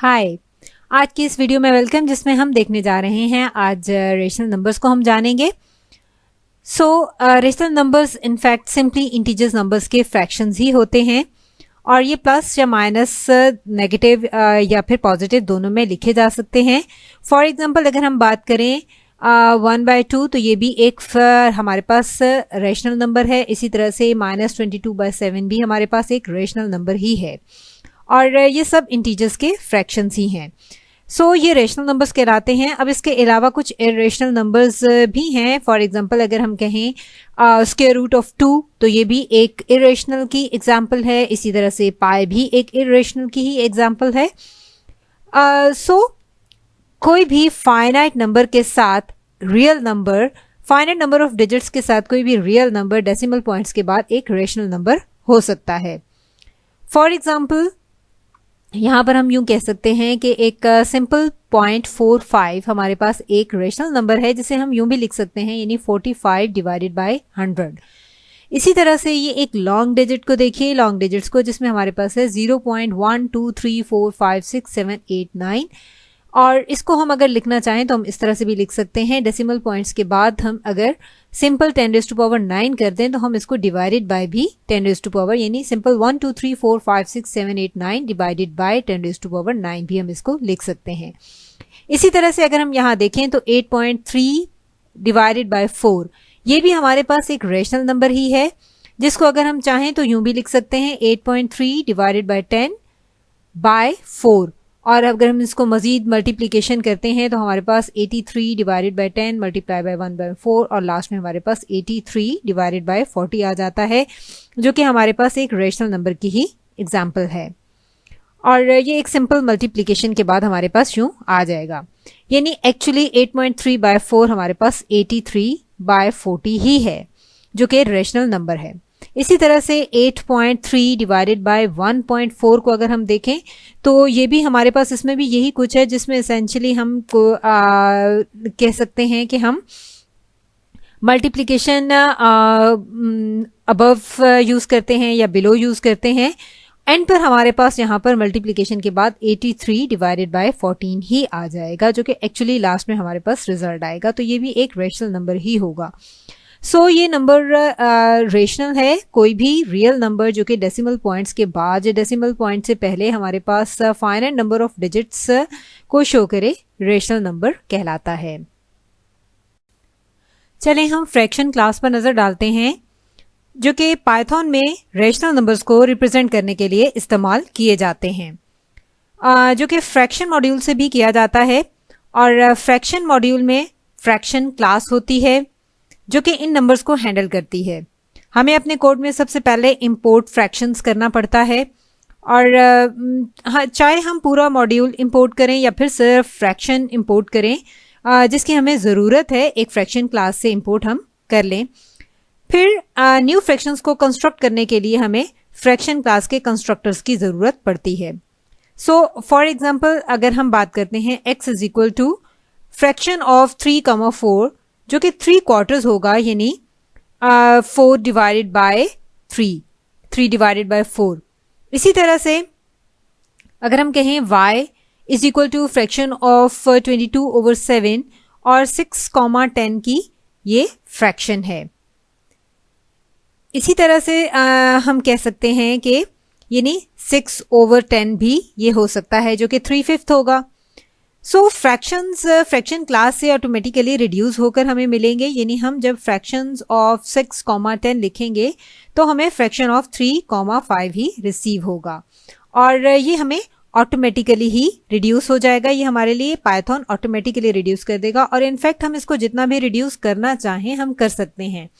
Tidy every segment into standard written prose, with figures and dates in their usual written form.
हाय। आज की इस वीडियो में वेलकम, जिसमें हम देखने जा रहे हैं आज रेशनल नंबर्स को हम जानेंगे। Rational numbers in fact simply integers numbers के फ्रैक्शंस ही होते हैं और ये प्लस या माइनस, नेगेटिव या फिर पॉजिटिव दोनों में लिखे जा सकते हैं। फॉर एग्जांपल अगर हम बात करें 1/2 तो ये भी एक हमारे पास रेशनल नंबर है। इसी तरह से -22/7 भी हमारे पास एक रेशनल नंबर ही है और ये सब इंटीजर्स के फ्रैक्शंस ही हैं। ये रेशनल नंबर्स कहलाते हैं। अब इसके अलावा कुछ इरेशनल नंबर्स भी हैं। फॉर एग्जांपल अगर हम कहें स्क्वायर रूट ऑफ 2 तो ये भी एक इरेशनल की एग्जांपल है। इसी तरह से पाई भी एक इरेशनल की ही एग्जांपल है। कोई भी फाइनाइट नंबर के साथ real number, finite number of digits के साथ कोई भी रियल नंबर डेसिमल पॉइंट्स के बाद एक रेशनल नंबर हो सकता है। फॉर एग्जांपल यहाँ पर हम यूं कह सकते हैं कि एक सिंपल 0.45 हमारे पास एक रेशनल नंबर है, जिसे हम यूं भी लिख सकते हैं, यानी 45 डिवाइडेड बाय 100। इसी तरह से ये एक लॉन्ग डिजिट को देखिए, लॉन्ग डिजिट्स को, जिसमें हमारे पास है 0.123456789 और इसको हम अगर लिखना चाहें तो हम इस तरह से भी लिख सकते हैं। डेसिमल पॉइंट्स के बाद हम अगर सिंपल 10⁻9 कर दें तो हम इसको डिवाइडेड बाय भी 10⁻, यानी सिंपल 123456789 डिवाइडेड बाय 10⁻9 भी हम इसको लिख सकते हैं। इसी तरह से अगर हम यहाँ देखें तो 8.3 डिवाइडेड बाय 4 ये भी हमारे पास एक रेशनल नंबर ही है, जिसको अगर हम चाहें तो यूं भी लिख सकते हैं 8.3 डिवाइडेड बाय 10 बाय 4। और अगर हम इसको मजीद मल्टीप्लिकेशन करते हैं तो हमारे पास 83 डिवाइडेड बाय 10 मल्टीप्लाई बाय 1/4 और लास्ट में हमारे पास 83 डिवाइडेड बाय 40 आ जाता है, जो कि हमारे पास एक रेशनल नंबर की ही एग्जांपल है। और ये एक सिंपल मल्टीप्लिकेशन के बाद हमारे पास यूं आ जाएगा, यानी एक्चुअली 8.3 बाय 4 हमारे पास 83 बाय 40 ही है, जो कि रेशनल नंबर है। इसी तरह से 8.3 डिवाइडेड बाय 1.4 को अगर हम देखें तो ये भी हमारे पास, इसमें भी यही कुछ है, जिसमें एसेंशियली हम कह सकते हैं कि हम मल्टीप्लिकेशन अबव यूज करते हैं या बिलो यूज करते हैं। एंड पर हमारे पास यहाँ पर मल्टीप्लिकेशन के बाद 83 डिवाइडेड बाय 14 ही आ जाएगा, जो कि एक्चुअली लास्ट में हमारे पास रिजल्ट आएगा। तो ये भी एक रेशनल नंबर ही होगा। ये नंबर रेशनल है। कोई भी रियल नंबर जो कि डेसिमल पॉइंट्स के बाद या डेसिमल पॉइंट से पहले हमारे पास फाइनाइट नंबर ऑफ डिजिट्स को शो करे, रेशनल नंबर कहलाता है। चलें हम फ्रैक्शन क्लास पर नजर डालते हैं, जो कि पाइथन में रेशनल नंबर्स को रिप्रेजेंट करने के लिए इस्तेमाल किए जाते हैं, जो कि फ्रैक्शन मॉड्यूल से भी किया जाता है। और फ्रैक्शन मॉड्यूल में फ्रैक्शन क्लास होती है जो कि इन नंबर्स को हैंडल करती है। हमें अपने कोड में सबसे पहले इंपोर्ट फ्रैक्शंस करना पड़ता है, और चाहे हम पूरा मॉड्यूल इंपोर्ट करें या फिर सिर्फ फ्रैक्शन इंपोर्ट करें, जिसकी हमें ज़रूरत है एक फ्रैक्शन क्लास से इंपोर्ट हम कर लें। फिर न्यू फ्रैक्शंस को कंस्ट्रक्ट करने के लिए हमें फ्रैक्शन क्लास के कंस्ट्रक्टर्स की ज़रूरत पड़ती है। फॉर एग्जाम्पल अगर हम बात करते हैं x is equal to fraction of 3,4 जो कि 3/4 होगा, यानी 4 डिवाइडेड बाय 3 डिवाइडेड बाय 4। इसी तरह से अगर हम कहें y is equal to fraction of 22/7 और 6,10 की ये फ्रैक्शन है। इसी तरह से हम कह सकते हैं कि यानी 6/10 भी ये हो सकता है, जो कि 3/5 होगा। फ्रैक्शंस फ्रैक्शन क्लास से ऑटोमेटिकली रिड्यूस होकर हमें मिलेंगे, यानी हम जब फ्रैक्शंस ऑफ 6,10 लिखेंगे तो हमें फ्रैक्शन ऑफ 3,5 ही रिसीव होगा और ये हमें ऑटोमेटिकली ही रिड्यूस हो जाएगा। ये हमारे लिए पाइथन ऑटोमेटिकली रिड्यूस कर देगा और इनफैक्ट हम इसको जितना भी रिड्यूस करना चाहें हम कर सकते हैं।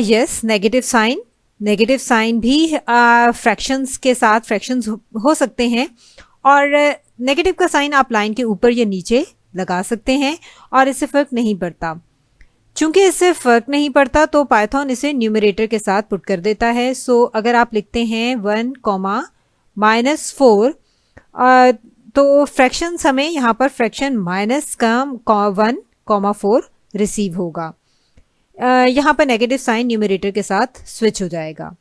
यस, नेगेटिव साइन भी फ्रैक्शंस के साथ फ्रैक्शंस हो सकते हैं, और नेगेटिव का साइन आप लाइन के ऊपर या नीचे लगा सकते हैं और इससे फर्क नहीं पड़ता। चूंकि इससे फर्क नहीं पड़ता तो पाइथन इसे न्यूमरेटर के साथ पुट कर देता है। अगर आप लिखते हैं 1,-4 तो फ्रैक्शंस हमें यहाँ पर फ्रैक्शन -1,4 रिसीव होगा। यहाँ पर नेगेटिव साइन न्यूमरेटर के साथ स्विच हो जाएगा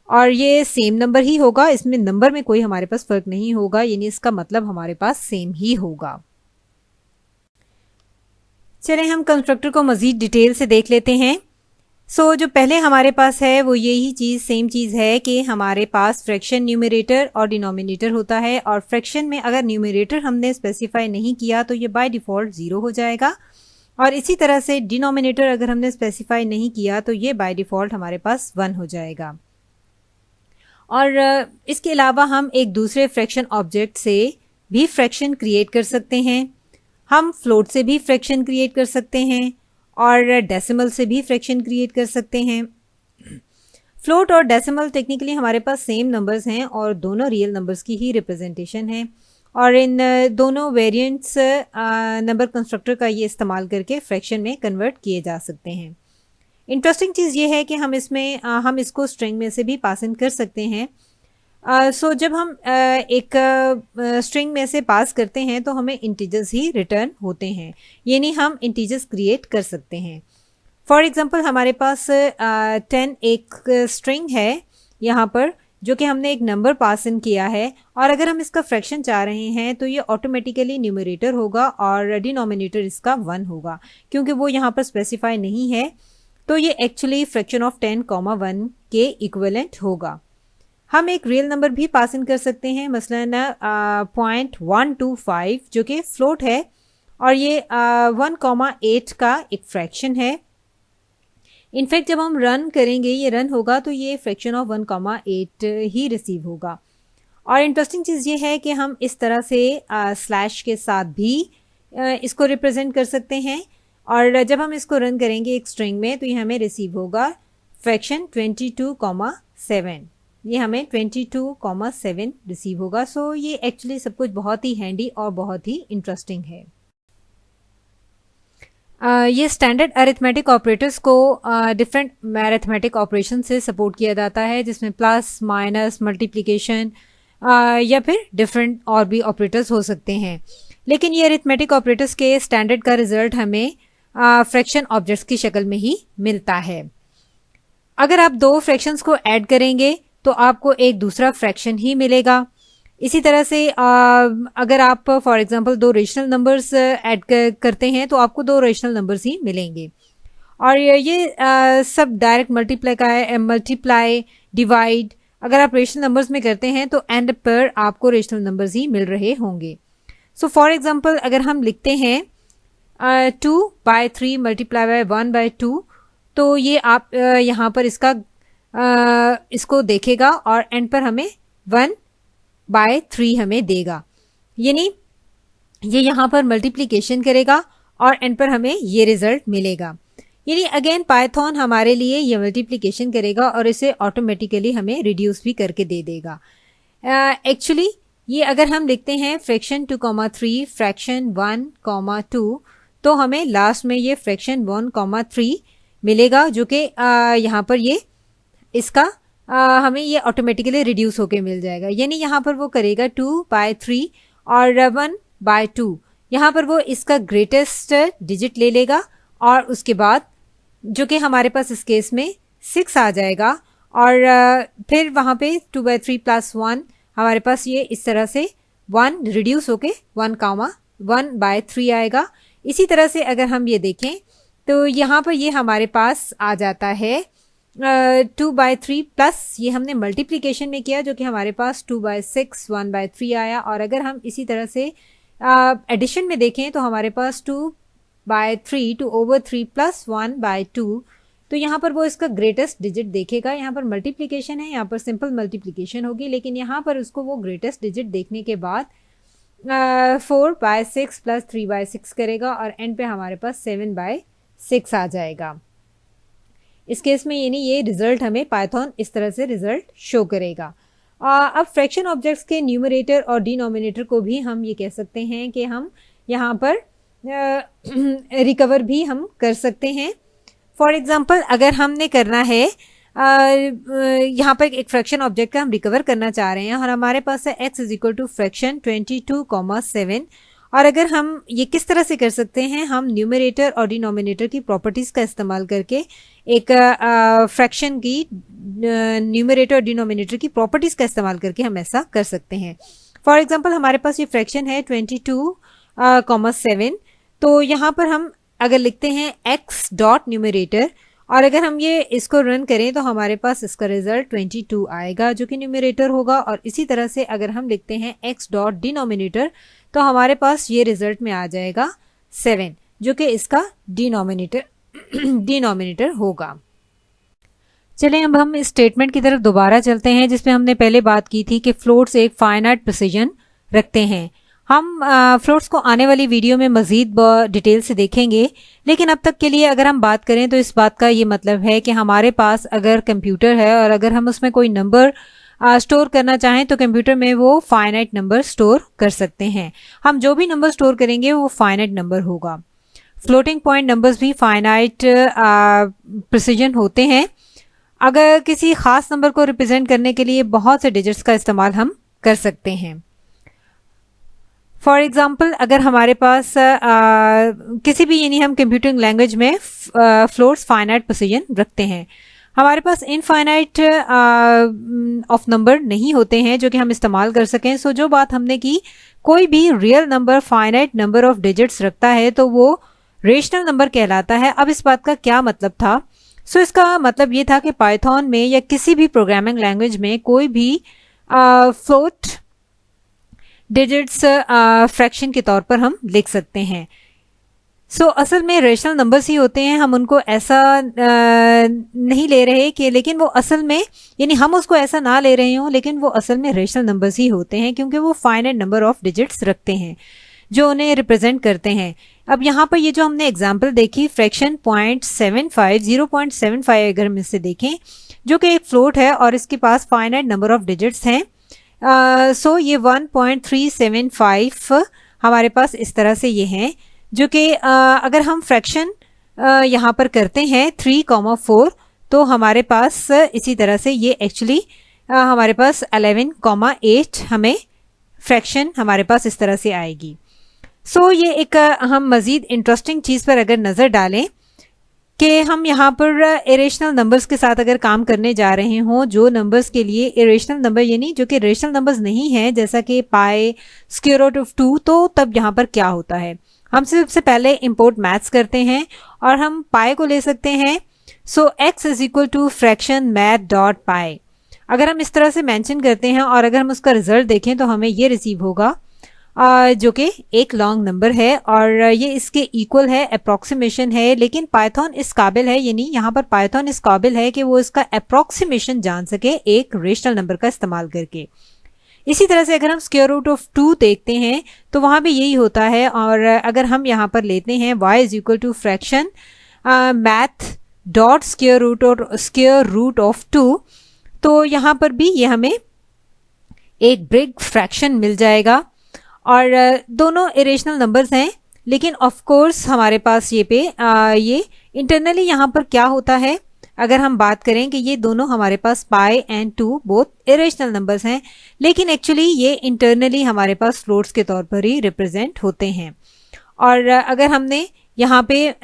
और ये सेम नंबर ही होगा, इसमें नंबर में कोई हमारे पास फर्क नहीं होगा, यानी इसका मतलब हमारे पास सेम ही होगा। चलें हम कंस्ट्रक्टर को मजीद डिटेल से देख लेते हैं। जो पहले हमारे पास है वो यही चीज़ सेम चीज़ है कि हमारे पास फ्रैक्शन न्यूमरेटर और डिनोमिनेटर होता है, और फ्रैक्शन में अगर न्यूमरेटर हमने स्पेसिफाई नहीं किया तो ये बाय डिफ़ॉल्ट 0 हो जाएगा, और इसी तरह से डिनोमिनेटर अगर हमने स्पेसिफाई नहीं किया तो ये बाय डिफ़ॉल्ट हमारे पास 1 हो जाएगा। और इसके अलावा हम एक दूसरे फ्रैक्शन ऑब्जेक्ट से भी फ्रैक्शन क्रिएट कर सकते हैं, हम फ्लोट से भी फ्रैक्शन क्रिएट कर सकते हैं, और डेसिमल से भी फ्रैक्शन क्रिएट कर सकते हैं। फ्लोट और डेसिमल टेक्निकली हमारे पास सेम नंबर्स हैं और दोनों रियल नंबर्स की ही रिप्रेजेंटेशन है, और इन दोनों वेरिएंट्स नंबर कंस्ट्रक्टर का ये इस्तेमाल करके फ्रैक्शन में कन्वर्ट किए जा सकते हैं। इंटरेस्टिंग चीज़ ये है कि हम इसमें हम इसको स्ट्रिंग में से भी पास इन कर सकते हैं। जब हम एक स्ट्रिंग में से पास करते हैं तो हमें इंटीजर्स ही रिटर्न होते हैं, यानी हम इंटीजर्स क्रिएट कर सकते हैं। फॉर एग्जांपल हमारे पास 10 एक स्ट्रिंग है यहाँ पर, जो कि हमने एक नंबर पास इन किया है, और अगर हम इसका फ्रैक्शन चाह रहे हैं तो ये ऑटोमेटिकली न्यूमरेटर होगा और डिनोमिनेटर इसका 1 होगा, क्योंकि वो यहाँ पर स्पेसिफाई नहीं है, तो ये एक्चुअली फ्रैक्शन ऑफ 10,1 के इक्विवेलेंट होगा। हम एक रियल नंबर भी पास इन कर सकते हैं, मसलन 0.125 जो कि फ्लोट है, और ये 1,8 का एक फ्रैक्शन है। इनफैक्ट जब हम रन करेंगे, ये रन होगा तो ये फ्रैक्शन ऑफ 1,8 ही रिसीव होगा। और इंटरेस्टिंग चीज़ ये है कि हम इस तरह से स्लैश के साथ भी इसको रिप्रेजेंट कर सकते हैं, और जब हम इसको रन करेंगे एक स्ट्रिंग में तो ये हमें रिसीव होगा फ्रैक्शन 22,7, ये हमें 22,7 रिसीव होगा। ये एक्चुअली सब कुछ बहुत ही हैंडी और बहुत ही इंटरेस्टिंग है। ये स्टैंडर्ड अरिथमेटिक ऑपरेटर्स को डिफरेंट मैथमेटिक ऑपरेशन से सपोर्ट किया जाता है, जिसमें प्लस, माइनस, मल्टीप्लिकेशन या फिर डिफरेंट और भी ऑपरेटर्स हो सकते हैं। लेकिन ये अरिथमेटिक ऑपरेटर्स के स्टैंडर्ड का रिजल्ट हमें फ्रैक्शन ऑब्जेक्ट्स की शक्ल में ही मिलता है। अगर आप दो फ्रैक्शंस को ऐड करेंगे तो आपको एक दूसरा फ्रैक्शन ही मिलेगा। इसी तरह से अगर आप फॉर एग्जांपल दो रेशनल नंबर्स ऐड करते हैं तो आपको दो रेशनल नंबर्स ही मिलेंगे। और ये सब डायरेक्ट मल्टीप्लाई, डिवाइड अगर आप रेशनल नंबर्स में करते हैं तो एंड पर आपको रेशनल नंबर्स ही मिल रहे होंगे। फॉर एग्जांपल अगर हम लिखते हैं 2/3 मल्टीप्लाई बाय 1/2, तो ये आप यहाँ पर इसको देखेगा और एंड पर हमें 1/3 हमें देगा, यानी ये यहाँ पर मल्टीप्लिकेशन करेगा और एंड पर हमें ये रिजल्ट मिलेगा। यानी अगेन पाइथन हमारे लिए ये मल्टीप्लिकेशन करेगा और इसे ऑटोमेटिकली हमें रिड्यूस भी करके दे देगा। एक्चुअली ये अगर हम लिखते हैं फ्रैक्शन 2,3 फ्रैक्शन 1,2, तो हमें लास्ट में ये फ्रैक्शन 1,3 मिलेगा, जो कि यहाँ पर ये इसका हमें ये ऑटोमेटिकली रिड्यूस होके मिल जाएगा। यानी यहाँ पर वो करेगा 2/3 और 1/2, यहाँ पर वो इसका ग्रेटेस्ट डिजिट ले लेगा और उसके बाद जो कि हमारे पास इस केस में 6 आ जाएगा, और फिर वहाँ पे 2/3 + 1 हमारे पास ये इस तरह से 1 रिड्यूस होके 1,1/3 आएगा। इसी तरह से अगर हम ये देखें तो यहाँ पर ये हमारे पास आ जाता है 2/3 प्लस ये हमने मल्टीप्लिकेशन में किया, जो कि हमारे पास 2/6 1/3 आया। और अगर हम इसी तरह से एडिशन में देखें तो हमारे पास 2/3 2/3 + 1/2, तो यहाँ पर वो इसका ग्रेटेस्ट डिजिट देखेगा। यहाँ पर मल्टीप्लिकेशन है, यहाँ पर सिंपल मल्टीप्लिकेशन होगी, लेकिन यहाँ पर उसको वो ग्रेटेस्ट डिजिट देखने के बाद 4/6 + 3/6 करेगा और एंड पे हमारे पास 7/6 आ जाएगा। इस केस में यानी ये रिजल्ट हमें पाइथन इस तरह से रिजल्ट शो करेगा। अब फ्रैक्शन ऑब्जेक्ट्स के न्यूमरेटर और डिनोमिनेटर को भी हम ये कह सकते हैं कि हम यहाँ पर रिकवर भी हम कर सकते हैं। फॉर एग्जांपल अगर हमने करना है यहाँ पर एक फ्रैक्शन ऑब्जेक्ट का हम रिकवर करना चाह रहे हैं और हमारे पास है x = फ्रैक्शन 22,7, और अगर हम ये किस तरह से कर सकते हैं, हम न्यूमरेटर और डिनोमिनेटर की प्रॉपर्टीज़ का इस्तेमाल करके एक फ्रैक्शन की न्यूमरेटर और डिनोमिनेटर की प्रॉपर्टीज़ का इस्तेमाल करके हम ऐसा कर सकते हैं। फॉर एग्जांपल हमारे पास ये फ्रैक्शन है 22,7। तो यहाँ पर हम अगर लिखते हैं x डॉट न्यूमरेटर और अगर हम ये इसको रन करें तो हमारे पास इसका रिजल्ट 22 आएगा जो कि न्यूमरेटर होगा। और इसी तरह से अगर हम लिखते हैं x डॉट डिनोमिनेटर तो हमारे पास ये रिजल्ट में आ जाएगा 7 जो कि इसका डिनोमिनेटर होगा। चलें अब हम इस स्टेटमेंट की तरफ दोबारा चलते हैं जिसमें हमने पहले बात की थी कि फ्लोट्स एक फाइनाइट प्रिसीजन रखते हैं। हम फ्लोट्स को आने वाली वीडियो में मज़ीद डिटेल से देखेंगे, लेकिन अब तक के लिए अगर हम बात करें तो इस बात का ये मतलब है कि हमारे पास अगर कंप्यूटर है और अगर हम उसमें कोई नंबर स्टोर करना चाहें तो कंप्यूटर में वो फाइनाइट नंबर स्टोर कर सकते हैं। हम जो भी नंबर स्टोर करेंगे वो फाइनाइट नंबर होगा। फ्लोटिंग पॉइंट नंबर्स भी फाइनाइट प्रिसीजन होते हैं। अगर किसी ख़ास नंबर को रिप्रेजेंट करने के लिए बहुत से डिजिट्स का इस्तेमाल हम कर सकते हैं। फॉर एग्ज़ाम्पल अगर हमारे पास किसी भी यानी हम कंप्यूटिंग लैंग्वेज में फ्लोट्स फाइनाइट प्रिसीजन रखते हैं। हमारे पास इनफाइनाइट ऑफ नंबर नहीं होते हैं जो कि हम इस्तेमाल कर सकें। सो जो बात हमने की, कोई भी real number finite number of digits रखता है तो वो रेशनल नंबर कहलाता है। अब इस बात का क्या मतलब था? सो इसका मतलब ये था कि पाइथन में या किसी भी प्रोग्रामिंग लैंग्वेज में कोई भी फ्लोट डिजिट्स फ्रैक्शन के तौर पर हम लिख सकते हैं। सो असल में रेशनल नंबर्स ही होते हैं। हम उनको ऐसा नहीं ले रहे कि लेकिन वो असल में यानी हम उसको ऐसा ना ले रहे हों, लेकिन वो असल में रेशनल नंबर्स ही होते हैं क्योंकि वो फाइनाइट नंबर ऑफ डिजिट्स रखते हैं जो उन्हें रिप्रेजेंट करते हैं। अब यहाँ पर ये जो हमने एग्जांपल देखी फ्रैक्शन 0.75 अगर हम इससे देखें जो कि एक फ्लोट है और इसके पास फाइनाइट नंबर ऑफ डिजिट्स हैं। सो ये 1.375 हमारे पास इस तरह से ये हैं जो कि अगर हम फ्रैक्शन यहाँ पर करते हैं 3,4 तो हमारे पास इसी तरह से ये एक्चुअली हमारे पास 11,8 हमें फ्रैक्शन हमारे पास इस तरह से आएगी। सो ये एक हम मज़ीद इंटरेस्टिंग चीज़ पर अगर नज़र डालें कि हम यहाँ पर इरेशनल नंबर्स के साथ अगर काम करने जा रहे हों, जो नंबर्स के लिए इरेशनल नंबर यानी जो कि रेशनल नंबर्स नहीं हैं जैसा कि पाई स्क्वायर रूट ऑफ 2, तो तब यहाँ पर क्या होता है, हम सबसे पहले इंपोर्ट मैथ्स करते हैं और हम पाई को ले सकते हैं। So x is equal to fraction math dot pi. अगर हम इस तरह से मेंशन करते हैं और अगर हम उसका रिजल्ट देखें तो हमें ये रिसीव होगा जो कि एक लॉन्ग नंबर है और ये इसके इक्वल है, अप्रॉक्सीमेशन है। लेकिन पाइथन इस काबिल है यानी यहाँ पर पाइथन इस काबिल है कि वो इसका अप्रॉक्सीमेशन जान सके एक रेशनल नंबर का इस्तेमाल करके। इसी तरह से अगर हम स्क्वायर रूट ऑफ 2 देखते हैं तो वहाँ भी यही होता है। और अगर हम यहाँ पर लेते हैं y is equal to fraction math dot square root of 2 तो यहाँ पर भी ये हमें एक बिग फ्रैक्शन मिल जाएगा। और दोनों इरेशनल नंबर्स हैं, लेकिन ऑफ कोर्स हमारे पास ये इंटरनली यहाँ पर क्या होता है, अगर हम बात करें कि ये दोनों हमारे पास पाई एंड 2 बोथ इरेशनल नंबर्स हैं, लेकिन एक्चुअली ये इंटरनली हमारे पास फ्लोट्स के तौर पर ही रिप्रेजेंट होते हैं। और अगर हमने यहाँ पे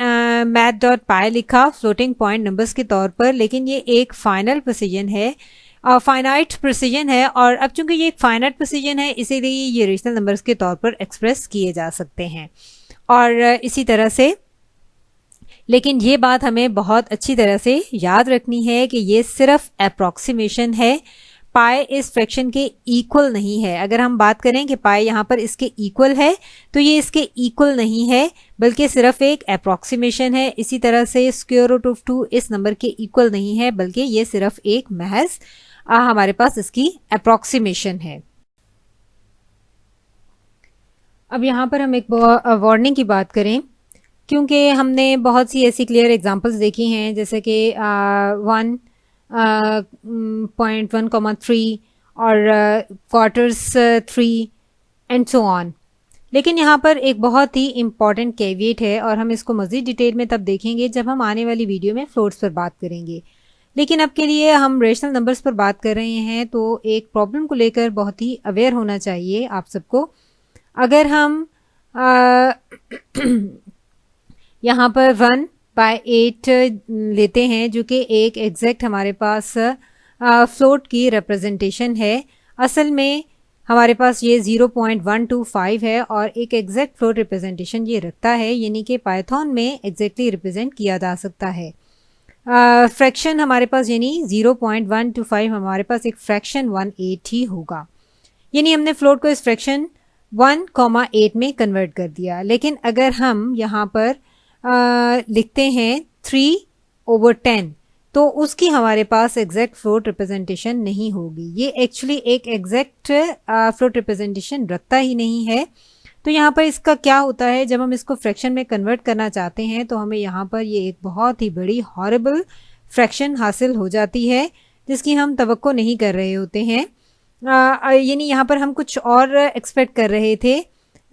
मैथ डॉट पाई लिखा फ्लोटिंग पॉइंट नंबर्स के तौर पर, लेकिन ये एक फाइनल प्रिसीजन है, फाइनाइट प्रिसीजन है। और अब चूंकि ये एक फाइनाइट प्रिसीजन है इसीलिए ये रेशनल नंबर्स के तौर पर एक्सप्रेस किए जा सकते हैं। और इसी तरह से, लेकिन ये बात हमें बहुत अच्छी तरह से याद रखनी है कि ये सिर्फ अप्रॉक्सीमेशन है, पाई इस फ्रैक्शन के इक्वल नहीं है। अगर हम बात करें कि पाई यहाँ पर इसके इक्वल है तो ये इसके इक्वल नहीं है बल्कि सिर्फ एक अप्रॉक्सीमेशन है। इसी तरह से स्क्वायर रूट ऑफ 2 इस नंबर के इक्वल नहीं है बल्कि ये सिर्फ एक महज हमारे पास इसकी अप्रॉक्सीमेशन है। अब यहाँ पर हम एक वार्निंग की बात करें, क्योंकि हमने बहुत सी ऐसी क्लियर एग्जांपल्स देखी हैं जैसे कि 1.1,3 और क्वार्टर्स 3 एंड सो ऑन। लेकिन यहाँ पर एक बहुत ही इम्पॉर्टेंट कैविएट है और हम इसको मज़ीद डिटेल में तब देखेंगे जब हम आने वाली वीडियो में फ्लोट्स पर बात करेंगे। लेकिन अब के लिए हम रेशनल नंबर्स पर बात कर रहे हैं तो एक प्रॉब्लम को लेकर बहुत ही अवेयर होना चाहिए आप सबको। अगर हम यहाँ पर 1/8 लेते हैं जो कि एक एग्जैक्ट हमारे पास फ्लोट की रिप्रेजेंटेशन है। असल में हमारे पास ये 0.125 है और एक एग्जैक्ट फ्लोट रिप्रेजेंटेशन ये रखता है, यानी कि पाइथन में एग्जैक्टली रिप्रेजेंट किया जा सकता है। फ्रैक्शन हमारे पास यानी 0.125 हमारे पास एक फ्रैक्शन 1/8 ही होगा, यानी हमने फ्लोट को इस फ्रैक्शन 1,8 में कन्वर्ट कर दिया। लेकिन अगर हम यहाँ पर लिखते हैं 3/10 तो उसकी हमारे पास एग्जैक्ट फ्लोट रिप्रेजेंटेशन नहीं होगी। ये एक्चुअली एक एग्जैक्ट फ्लोट रिप्रेजेंटेशन रखता ही नहीं है। तो यहाँ पर इसका क्या होता है, जब हम इसको फ्रैक्शन में कन्वर्ट करना चाहते हैं तो हमें यहाँ पर ये एक बहुत ही बड़ी हॉरिबल फ्रैक्शन हासिल हो जाती है जिसकी हम तवक्को नहीं कर रहे होते हैं। यानी यहाँ पर हम कुछ और एक्सपेक्ट कर रहे थे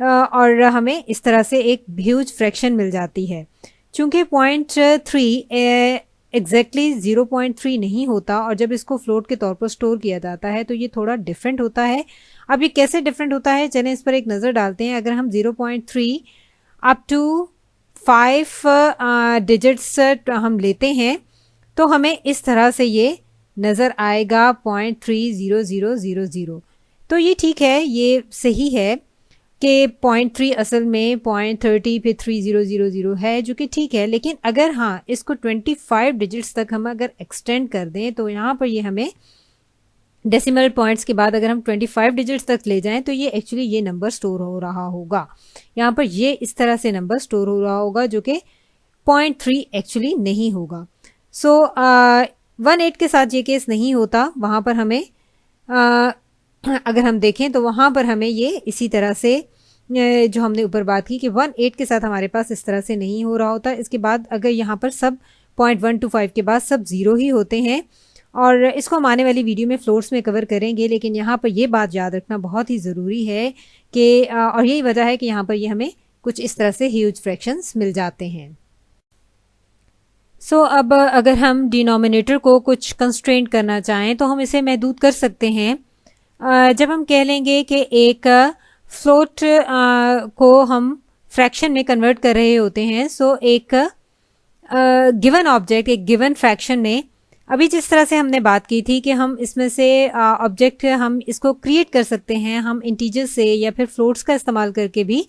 और हमें इस तरह से एक ह्यूज फ्रैक्शन मिल जाती है। चूँकि 0.3 एग्जैक्टली 0.3 नहीं होता और जब इसको फ्लोट के तौर पर स्टोर किया जाता है तो ये थोड़ा डिफरेंट होता है। अब ये कैसे डिफरेंट होता है, चलें इस पर एक नज़र डालते हैं। अगर हम 0.3 अप टू 5 डिजिट्स हम लेते हैं तो हमें इस तरह से ये नज़र आएगा 0.30000। तो ये ठीक है, ये सही है कि 0.3 असल में 0.30 पे 3000 है, जो कि ठीक है। लेकिन अगर हाँ इसको 25 डिजिट्स तक हम अगर एक्सटेंड कर दें तो यहाँ पर ये हमें डेसिमल पॉइंट्स के बाद अगर हम 25 डिजिट्स तक ले जाएं तो ये एक्चुअली ये नंबर स्टोर हो रहा होगा। यहाँ पर ये इस तरह से नंबर स्टोर हो रहा होगा जो कि 0.3 एक्चुअली नहीं होगा। सो 1/8 के साथ ये केस नहीं होता। वहाँ पर हमें अगर हम देखें तो वहाँ पर हमें ये इसी तरह से जो हमने ऊपर बात की कि 1/8 के साथ हमारे पास इस तरह से नहीं हो रहा होता। इसके बाद अगर यहाँ पर सब 0.125 के बाद सब ज़ीरो ही होते हैं और इसको हम आने वाली वीडियो में फ्लोट्स में कवर करेंगे। लेकिन यहाँ पर ये बात याद रखना बहुत ही ज़रूरी है कि और यही वजह है कि यहाँ पर ये हमें कुछ इस तरह से ह्यूज फ्रैक्शंस मिल जाते हैं। सो अब अगर हम डिनोमिनेटर को कुछ कंस्ट्रेंट करना चाहें तो हम इसे महदूद कर सकते हैं। जब हम कह लेंगे कि एक फ्लोट को हम फ्रैक्शन में कन्वर्ट कर रहे होते हैं, सो एक गिवन ऑब्जेक्ट एक गिवन फ्रैक्शन में, अभी जिस तरह से हमने बात की थी कि हम इसमें से ऑब्जेक्ट हम इसको क्रिएट कर सकते हैं, हम इंटीजर से या फिर फ्लोट्स का इस्तेमाल करके भी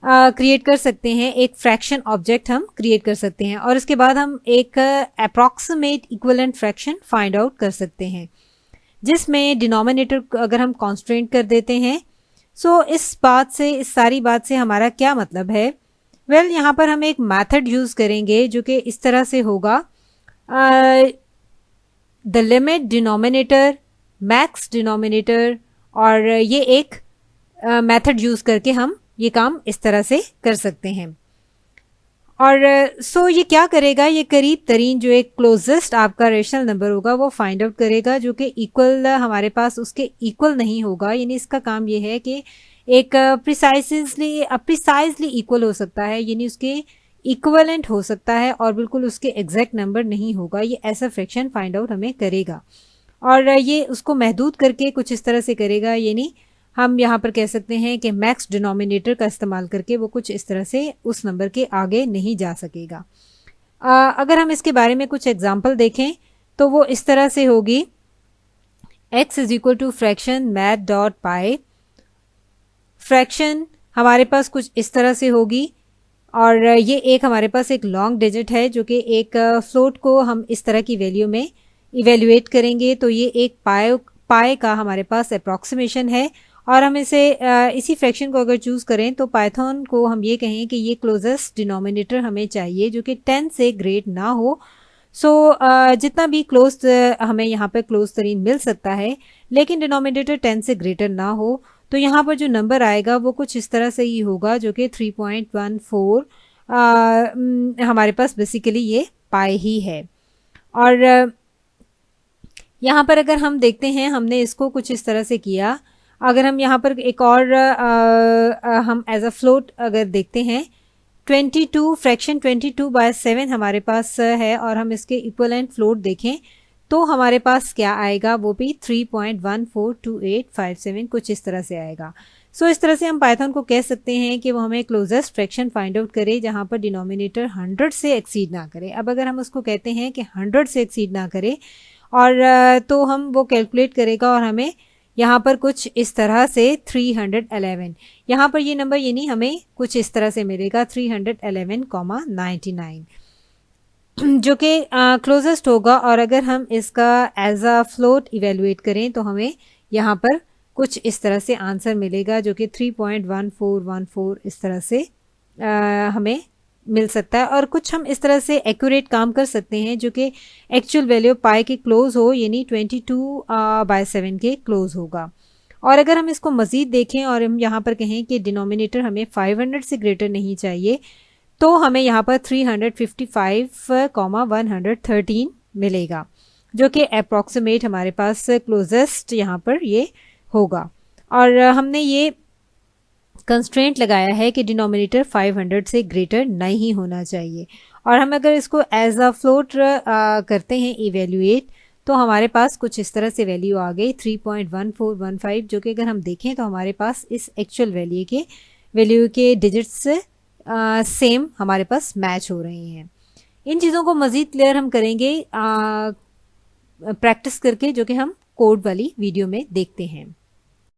क्रिएट कर सकते हैं। एक फ्रैक्शन ऑब्जेक्ट हम क्रिएट कर सकते हैं और इसके बाद हम एक approximate equivalent fraction find out कर सकते हैं जिसमें डिनोमिनेटर अगर हम कॉन्स्ट्रेंट कर देते हैं। सो इस सारी बात से हमारा क्या मतलब है? वेल, यहाँ पर हम एक मेथड यूज़ करेंगे जो कि इस तरह से होगा, the limit denominator max denominator, और ये एक मेथड यूज़ करके हम ये काम इस तरह से कर सकते हैं। और सो ये क्या करेगा, ये करीब तरीन जो एक क्लोजेस्ट आपका रेशनल नंबर होगा वो फाइंड आउट करेगा जो कि इक्वल हमारे पास उसके इक्वल नहीं होगा। यानी इसका काम ये है कि एक प्रिसाइजली इक्वल हो सकता है, यानी उसके इक्वलेंट हो सकता है और बिल्कुल उसके एग्जैक्ट नंबर नहीं होगा। ये ऐसा फ्रैक्शन फाइंड आउट हमें करेगा और ये उसको महदूद करके कुछ इस तरह से करेगा। यानी हम यहाँ पर कह सकते हैं कि मैक्स डिनोमिनेटर का इस्तेमाल करके वो कुछ इस तरह से उस नंबर के आगे नहीं जा सकेगा। अगर हम इसके बारे में कुछ एग्जांपल देखें तो वो इस तरह से होगी, x is equal to fraction math dot pi. Fraction हमारे पास कुछ इस तरह से होगी और ये एक हमारे पास एक लॉन्ग डिजिट है जो कि एक फ्लोट को हम इस तरह की वैल्यू में इवेल्युएट करेंगे। तो ये एक पाई का हमारे पास अप्रॉक्सीमेशन है और हम इसे इसी फ्रैक्शन को अगर चूज़ करें तो पाइथन को हम ये कहें कि ये क्लोजेस्ट डिनोमिनेटर हमें चाहिए जो कि 10 से ग्रेट ना हो। सो जितना भी क्लोज हमें यहाँ पर क्लोज तरीन मिल सकता है, लेकिन डिनोमिनेटर 10 से ग्रेटर ना हो। तो यहाँ पर जो नंबर आएगा वो कुछ इस तरह से ही होगा जो कि 3.14 हमारे पास बेसिकली ये पाई ही है। और यहाँ पर अगर हम देखते हैं हमने इसको कुछ इस तरह से किया। अगर हम यहाँ पर एक और हम एज अ फ्लोट अगर देखते हैं 22 फ्रैक्शन 22/7 हमारे पास है और हम इसके इक्वलेंट फ्लोट देखें तो हमारे पास क्या आएगा, वो भी 3.142857 कुछ इस तरह से आएगा। सो इस तरह से हम पाइथन को कह सकते हैं कि वो हमें क्लोजेस्ट फ्रैक्शन फाइंड आउट करे जहाँ पर डिनोमिनेटर 100 से एक्सीड ना करे। अब अगर हम उसको कहते हैं कि 100 से एक्सीड ना करे और तो हम वो कैलकुलेट करेगा और हमें यहाँ पर कुछ इस तरह से 311, यहाँ पर ये नंबर यानी हमें कुछ इस तरह से मिलेगा 311,99 जो कि क्लोजेस्ट होगा। और अगर हम इसका एज अ फ्लोट इवेलुएट करें तो हमें यहाँ पर कुछ इस तरह से आंसर मिलेगा जो कि 3.1414 इस तरह से हमें मिल सकता है। और कुछ हम इस तरह से एक्यूरेट काम कर सकते हैं जो कि एक्चुअल वैल्यू पाई के क्लोज हो, यानी 22/7 के क्लोज होगा। और अगर हम इसको मज़ीद देखें और हम यहाँ पर कहें कि डिनोमिनेटर हमें 500 से ग्रेटर नहीं चाहिए, तो हमें यहाँ पर 355,113 मिलेगा जो कि अप्रॉक्सीमेट हमारे पास क्लोजेस्ट यहाँ पर ये होगा। और हमने ये कंस्ट्रेंट लगाया है कि डिनोमिनेटर 500 से ग्रेटर नहीं होना चाहिए। और हम अगर इसको एज अ फ्लोट करते हैं इवेल्युएट, तो हमारे पास कुछ इस तरह से वैल्यू आ गई 3.1415 जो कि अगर हम देखें तो हमारे पास इस एक्चुअल वैल्यू के डिजिट्स सेम हमारे पास मैच हो रहे हैं। इन चीज़ों को मज़ीद क्लियर हम करेंगे प्रैक्टिस करके, जो कि हम कोड वाली वीडियो में देखते हैं।